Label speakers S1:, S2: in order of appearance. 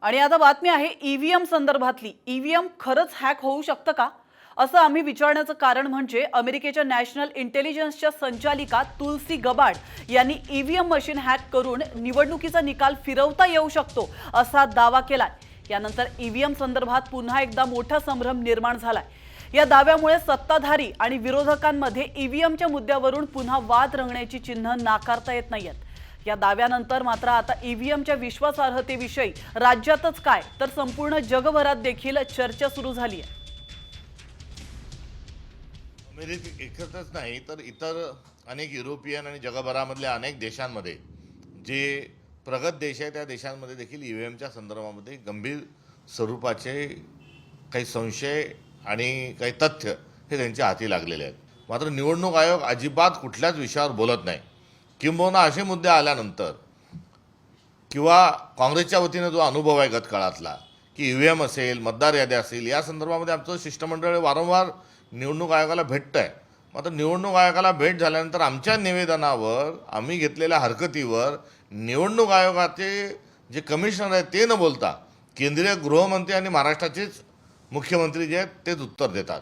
S1: आणि आता बातमी आहे ईव्हीएम संदर्भातली। ईव्हीएम खरंच हॅक होऊ शकतं का असं आम्ही विचारण्याचं कारण म्हणजे अमेरिकेच्या नॅशनल इंटेलिजन्सच्या संचालिका तुलसी गबाड यांनी ईव्हीएम मशीन हॅक करून निवडणुकीचा निकाल फिरवता येऊ शकतो असा दावा केलाय। यानंतर ईव्हीएम संदर्भात पुन्हा एकदा मोठा संभ्रम निर्माण झालाय। या दाव्यामुळे सत्ताधारी आणि विरोधकांमध्ये ईव्हीएमच्या मुद्द्यावरून पुन्हा वाद रंगण्याची चिन्ह नाकारता येत नाहीयेत। या दाव्यानंतर मात्र आता ईव्हीएमच्या विश्वासार्हतेविषयी राज्यातच काय तर संपूर्ण जगभरात देखील चर्चा सुरू झाली आहे।
S2: अमेरिकेतच नाही तर इतर अनेक युरोपियन आणि जगभरामधल्या अनेक देशांमध्ये जे प्रगत देश आहेत त्या देशांमध्ये देखील ईव्हीएमच्या संदर्भामध्ये गंभीर स्वरूपाचे काही संशय आणि काही तथ्य हे त्यांच्या हाती लागलेले आहेत। मात्र निवडणूक आयोग अजिबात कुठल्याच विषयावर बोलत नाही। किंबहुना असे मुद्दे आल्यानंतर किंवा काँग्रेसच्या वतीने जो अनुभव आहे गतकाळातला की ईव्हीएम असेल मतदार याद्या असेल या संदर्भामध्ये आमचं शिष्टमंडळ वारंवार निवडणूक आयोगाला भेटतं आहे। मात्र निवडणूक आयोगाला भेट झाल्यानंतर आमच्या निवेदनावर आम्ही घेतलेल्या हरकतीवर निवडणूक आयोगाचे जे कमिशनर आहेत ते न बोलता केंद्रीय गृहमंत्री आणि महाराष्ट्राचेच मुख्यमंत्री जे आहेत तेच उत्तर देतात।